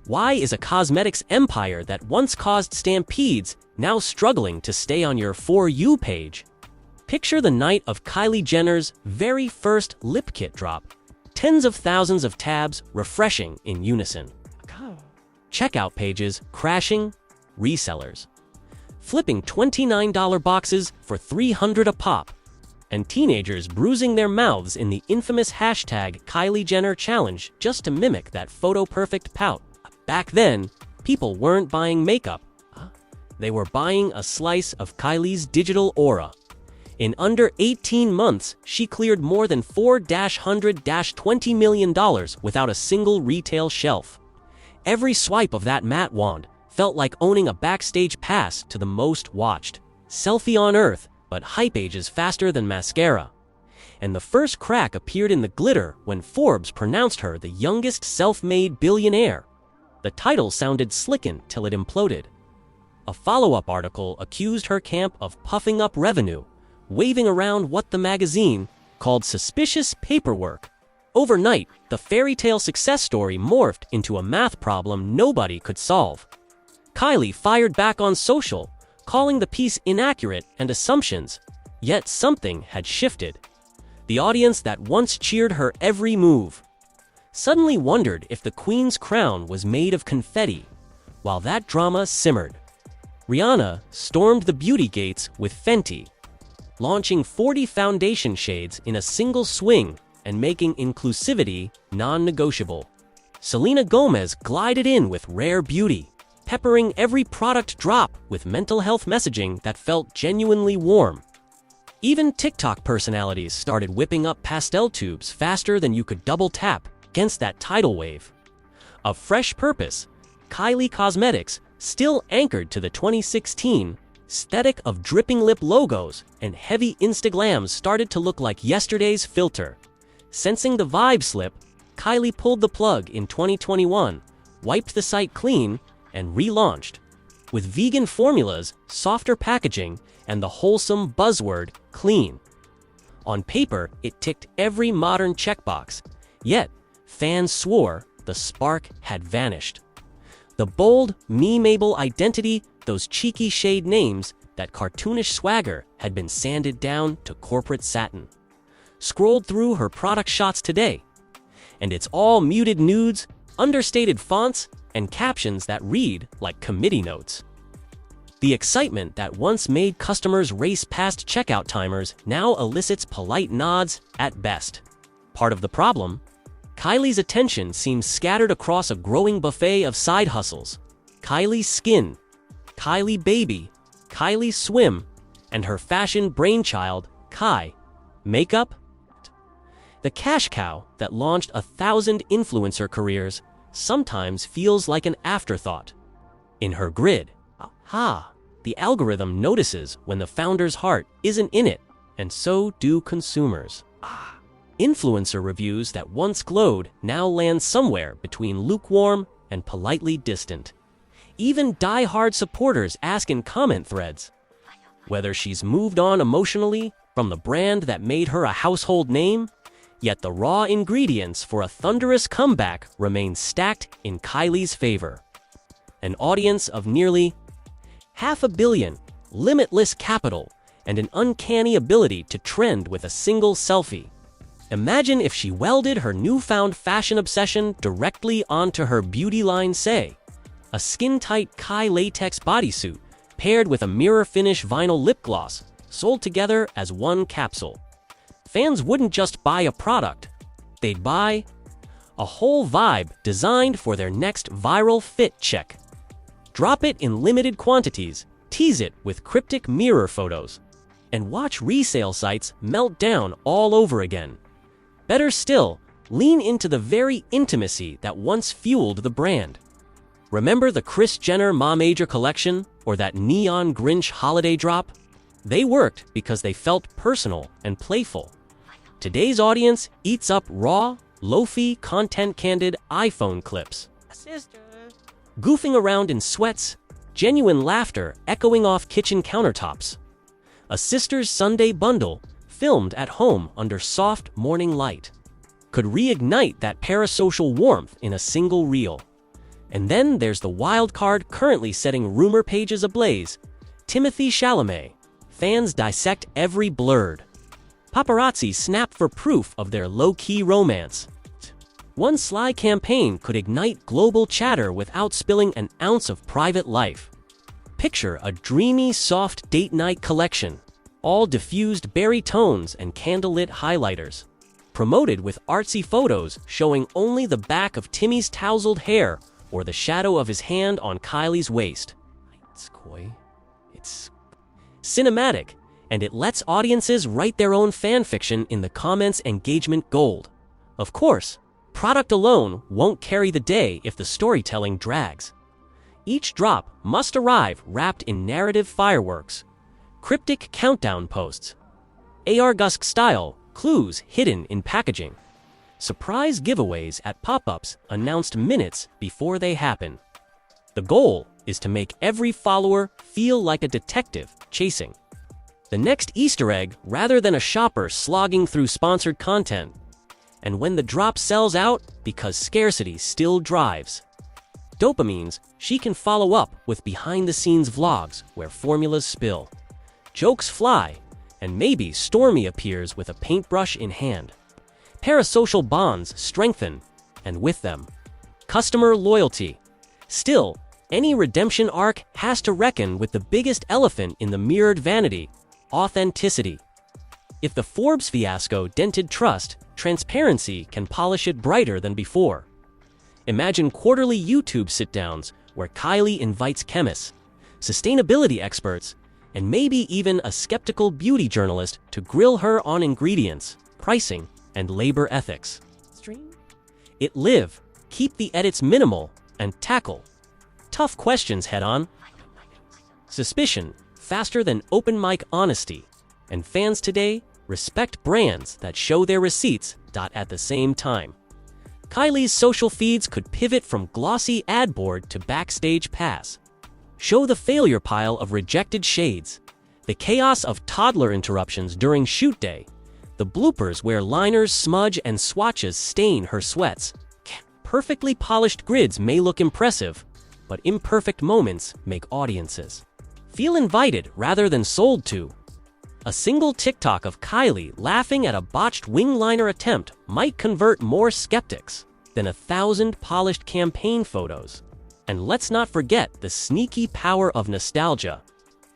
Why is a cosmetics empire that once caused stampedes now struggling to stay on your For You page? Picture the night of Kylie Jenner's very first lip kit drop. Tens of thousands of tabs refreshing in unison. Checkout pages crashing, resellers flipping $29 boxes for $300 a pop, and teenagers bruising their mouths in the infamous hashtag Kylie Jenner challenge just to mimic that photo-perfect pout. Back then, people weren't buying makeup. They were buying a slice of Kylie's digital aura. In under 18 months, she cleared more than $420 million without a single retail shelf. Every swipe of that matte wand felt like owning a backstage pass to the most watched selfie on earth, but hype ages faster than mascara. And the first crack appeared in the glitter when Forbes pronounced her the youngest self-made billionaire. The title sounded slickin' till it imploded. A follow-up article accused her camp of puffing up revenue, waving around what the magazine called suspicious paperwork. Overnight, the fairy tale success story morphed into a math problem nobody could solve. Kylie fired back on social, calling the piece inaccurate and assumptions, yet something had shifted. The audience that once cheered her every move suddenly wondered if the queen's crown was made of confetti. While that drama simmered, Rihanna stormed the beauty gates with Fenty, launching 40 foundation shades in a single swing and making inclusivity non-negotiable. Selena Gomez glided in with rare beauty, peppering every product drop with mental health messaging that felt genuinely warm. Even TikTok personalities started whipping up pastel tubes faster than you could double tap against that tidal wave. Of fresh purpose, Kylie Cosmetics still anchored to the 2016 aesthetic of dripping lip logos and heavy Instaglams started to look like yesterday's filter. Sensing the vibe slip, Kylie pulled the plug in 2021, wiped the site clean, and relaunched. With vegan formulas, softer packaging, and the wholesome buzzword, clean. On paper, it ticked every modern checkbox, yet fans swore the spark had vanished. The bold, memeable identity, those cheeky shade names, that cartoonish swagger had been sanded down to corporate satin. Scrolled through her product shots today, and it's all muted nudes, understated fonts, and captions that read like committee notes. The excitement that once made customers race past checkout timers now elicits polite nods at best. Part of the problem? Kylie's attention seems scattered across a growing buffet of side hustles. Kylie Skin, Kylie Baby, Kylie Swim, and her fashion brainchild, Kai Makeup. The cash cow that launched 1,000 influencer careers sometimes feels like an afterthought. In her grid, the algorithm notices when the founder's heart isn't in it, and so do consumers. Influencer reviews that once glowed now land somewhere between lukewarm and politely distant. Even die-hard supporters ask in comment threads whether she's moved on emotionally from the brand that made her a household name. Yet the raw ingredients for a thunderous comeback remain stacked in Kylie's favor. An audience of nearly 500 million, limitless capital, and an uncanny ability to trend with a single selfie. Imagine if she welded her newfound fashion obsession directly onto her beauty line, say, a skin-tight Kai latex bodysuit paired with a mirror-finish vinyl lip gloss, sold together as one capsule. Fans wouldn't just buy a product, they'd buy a whole vibe designed for their next viral fit check. Drop it in limited quantities, tease it with cryptic mirror photos, and watch resale sites melt down all over again. Better still, lean into the very intimacy that once fueled the brand. Remember the Kris Jenner Momager collection or that neon Grinch holiday drop? They worked because they felt personal and playful. Today's audience eats up raw, low-fi, content-candid iPhone clips. Goofing around in sweats, genuine laughter echoing off kitchen countertops. A sister's Sunday bundle, filmed at home under soft morning light, could reignite that parasocial warmth in a single reel. And then there's the wild card currently setting rumor pages ablaze, Timothée Chalamet. Fans dissect every blurb. Paparazzi snap for proof of their low-key romance. One sly campaign could ignite global chatter without spilling an ounce of private life. Picture a dreamy, soft date night collection, all diffused berry tones and candlelit highlighters, promoted with artsy photos showing only the back of Timmy's tousled hair or the shadow of his hand on Kylie's waist. It's coy. It's cinematic, and it lets audiences write their own fanfiction in the comments. Engagement gold. Of course, product alone won't carry the day if the storytelling drags. Each drop must arrive wrapped in narrative fireworks, cryptic countdown posts, AR-Gusk-style clues hidden in packaging, surprise giveaways at pop-ups announced minutes before they happen. The goal is to make every follower feel like a detective chasing the next Easter egg rather than a shopper slogging through sponsored content. And when the drop sells out, because scarcity still drives dopamines, she can follow up with behind-the-scenes vlogs where formulas spill, jokes fly, and maybe Stormy appears with a paintbrush in hand. Parasocial bonds strengthen, and with them, customer loyalty. Still, any redemption arc has to reckon with the biggest elephant in the mirrored vanity: authenticity. If the Forbes fiasco dented trust, transparency can polish it brighter than before. Imagine quarterly YouTube sit-downs where Kylie invites chemists, sustainability experts, and maybe even a skeptical beauty journalist to grill her on ingredients, pricing, and labor ethics. It live, keep the edits minimal, and tackle tough questions head-on. Suspicion, faster than open mic honesty, and fans today respect brands that show their receipts. At the same time, Kylie's social feeds could pivot from glossy ad board to backstage pass. Show the failure pile of rejected shades, the chaos of toddler interruptions during shoot day, the bloopers where liners smudge and swatches stain her sweats. Perfectly polished grids may look impressive, but imperfect moments make audiences feel invited rather than sold to. A single TikTok of Kylie laughing at a botched wing liner attempt might convert more skeptics than 1,000 polished campaign photos. And let's not forget the sneaky power of nostalgia.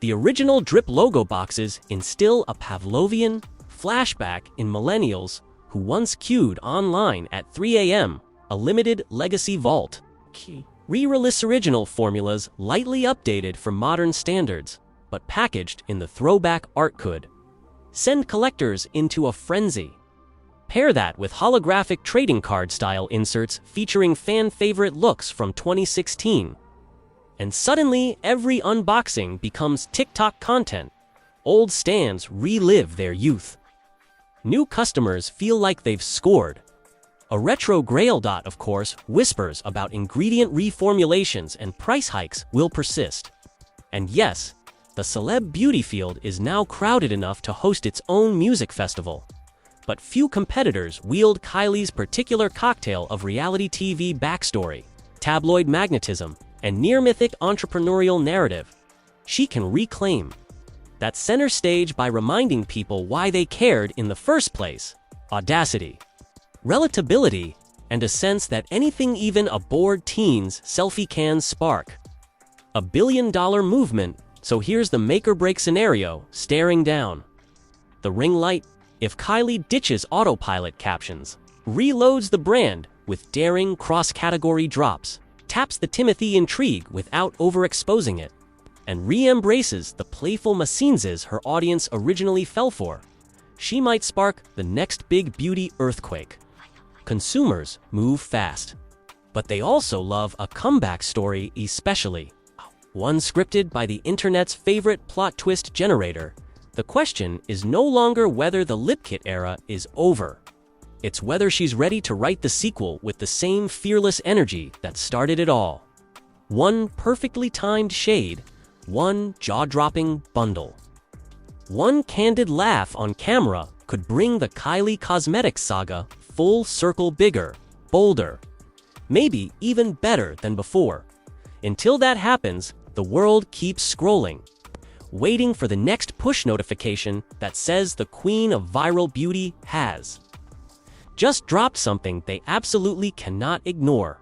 The original drip logo boxes instill a Pavlovian flashback in millennials who once queued online at 3 a.m., a limited legacy vault. Re-release original formulas lightly updated for modern standards, but packaged in the throwback art could send collectors into a frenzy. Pair that with holographic trading card style inserts featuring fan favorite looks from 2016. And suddenly every unboxing becomes TikTok content. Old stans relive their youth. New customers feel like they've scored. A retro grail dot, of course, whispers about ingredient reformulations and price hikes will persist. And yes, the celeb beauty field is now crowded enough to host its own music festival. But few competitors wield Kylie's particular cocktail of reality TV backstory, tabloid magnetism, and near-mythic entrepreneurial narrative. She can reclaim that center stage by reminding people why they cared in the first place: audacity, relatability, and a sense that anything even a bored teen's selfie can spark. A billion-dollar movement, so here's the make-or-break scenario staring down. The ring light. If Kylie ditches autopilot captions, reloads the brand with daring cross-category drops, taps the Timothée intrigue without overexposing it, and re-embraces the playful messines her audience originally fell for, she might spark the next big beauty earthquake. Consumers move fast, but they also love a comeback story, especially one scripted by the internet's favorite plot twist generator. The question is no longer whether the lip kit era is over. It's whether she's ready to write the sequel with the same fearless energy that started it all. One perfectly timed shade, one jaw-dropping bundle. One candid laugh on camera could bring the Kylie Cosmetics saga full circle, bigger, bolder, maybe even better than before. Until that happens, the world keeps scrolling, waiting for the next push notification that says the queen of viral beauty has just dropped something they absolutely cannot ignore.